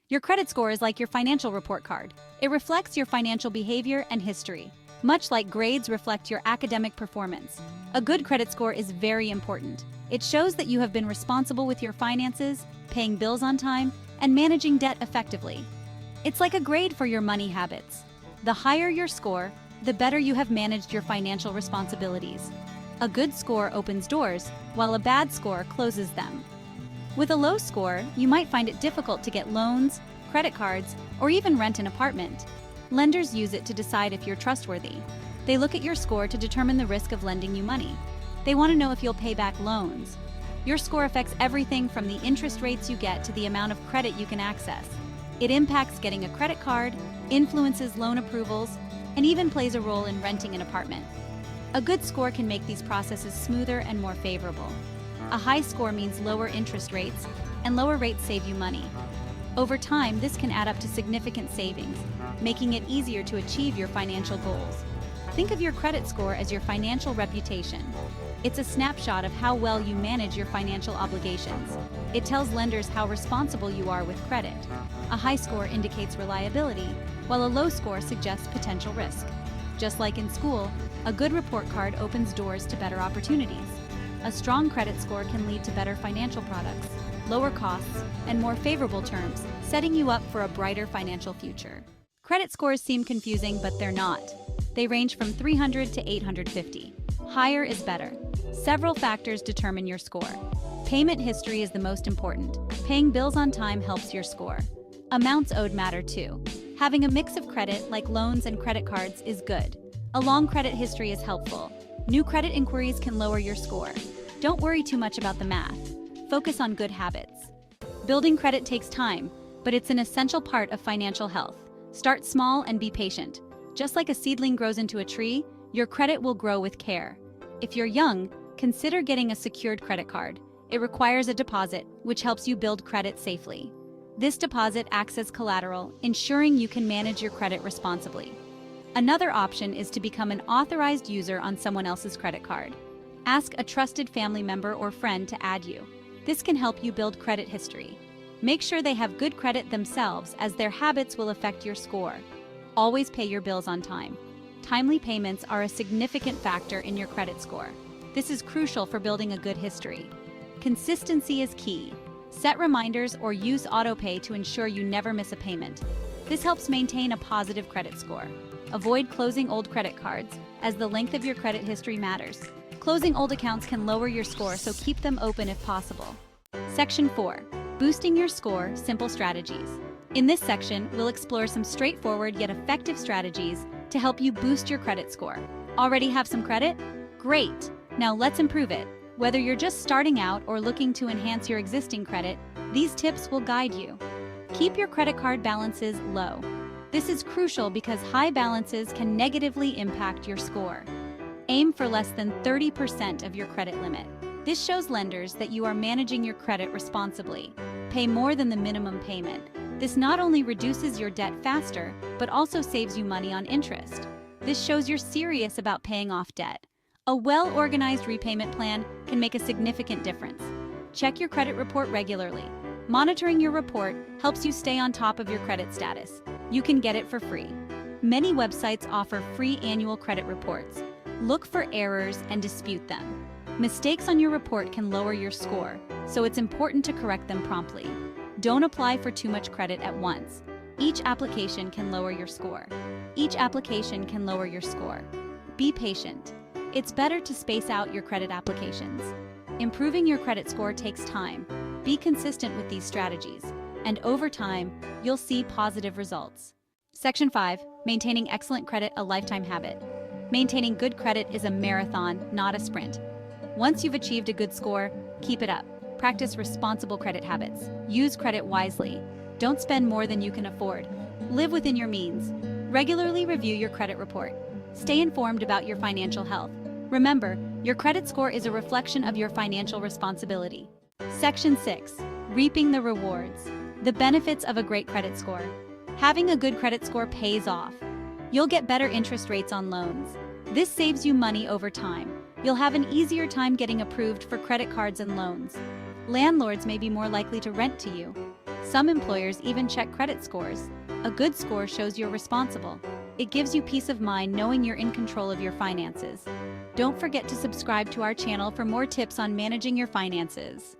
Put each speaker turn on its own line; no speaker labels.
Your credit score is like your financial report card. It reflects your financial behavior and history, much like grades reflect your academic performance. A good credit score is very important. It shows that you have been responsible with your finances, paying bills on time, and managing debt effectively. It's like a grade for your money habits. The higher your score, the better you have managed your financial responsibilities. A good score opens doors, while a bad score closes them. With a low score, you might find it difficult to get loans, credit cards, or even rent an apartment. Lenders use it to decide if you're trustworthy. They look at your score to determine the risk of lending you money. They want to know if you'll pay back loans. Your score affects everything from the interest rates you get to the amount of credit you can access. It impacts getting a credit card, influences loan approvals, and even plays a role in renting an apartment. A good score can make these processes smoother and more favorable. A high score means lower interest rates, and lower rates save you money. Over time, this can add up to significant savings, making it easier to achieve your financial goals. Think of your credit score as your financial reputation. It's a snapshot of how well you manage your financial obligations. It tells lenders how responsible you are with credit. A high score indicates reliability, while a low score suggests potential risk. Just like in school, a good report card opens doors to better opportunities. A strong credit score can lead to better financial products, lower costs, and more favorable terms, setting you up for a brighter financial future. Credit scores seem confusing, but they're not. They range from 300 to 850. Higher is better. Several factors determine your score. Payment history is the most important. Paying bills on time helps your score. Amounts owed matter too. Having a mix of credit, like loans and credit cards, is good. A long credit history is helpful. New credit inquiries can lower your score. Don't worry too much about the math. Focus on good habits. Building credit takes time, but it's an essential part of financial health. Start small and be patient. Just like a seedling grows into a tree, your credit will grow with care. If you're young, consider getting a secured credit card. It requires a deposit, which helps you build credit safely. This deposit acts as collateral, ensuring you can manage your credit responsibly. Another option is to become an authorized user on someone else's credit card. Ask a trusted family member or friend to add you. This can help you build credit history. Make sure they have good credit themselves, as their habits will affect your score. Always pay your bills on time. Timely payments are a significant factor in your credit score. This is crucial for building a good history. Consistency is key. Set reminders or use autopay to ensure you never miss a payment. This helps maintain a positive credit score. Avoid closing old credit cards, as the length of your credit history matters. Closing old accounts can lower your score, so keep them open if possible. Section 4. Boosting your score, simple strategies. In this section, we'll explore some straightforward yet effective strategies to help you boost your credit score. Already have some credit? Great! Now let's improve it. Whether you're just starting out or looking to enhance your existing credit, these tips will guide you. Keep your credit card balances low. This is crucial because high balances can negatively impact your score. Aim for less than 30% of your credit limit. This shows lenders that you are managing your credit responsibly. Pay more than the minimum payment. This not only reduces your debt faster, but also saves you money on interest. This shows you're serious about paying off debt. A well-organized repayment plan can make a significant difference. Check your credit report regularly. Monitoring your report helps you stay on top of your credit status. You can get it for free. Many websites offer free annual credit reports. Look for errors and dispute them. Mistakes on your report can lower your score, so it's important to correct them promptly. Don't apply for too much credit at once. Each application can lower your score. Be patient. It's better to space out your credit applications. Improving your credit score takes time. Be consistent with these strategies, and over time, you'll see positive results. Section 5. Maintaining excellent credit, a lifetime habit. Maintaining good credit is a marathon, not a sprint. Once you've achieved a good score, keep it up. Practice responsible credit habits. Use credit wisely. Don't spend more than you can afford. Live within your means. Regularly review your credit report. Stay informed about your financial health. Remember, your credit score is a reflection of your financial responsibility. Section 6. Reaping the rewards. The benefits of a great credit score. Having a good credit score pays off. You'll get better interest rates on loans. This saves you money over time. You'll have an easier time getting approved for credit cards and loans. Landlords may be more likely to rent to you. Some employers even check credit scores. A good score shows you're responsible. It gives you peace of mind knowing you're in control of your finances. Don't forget to subscribe to our channel for more tips on managing your finances.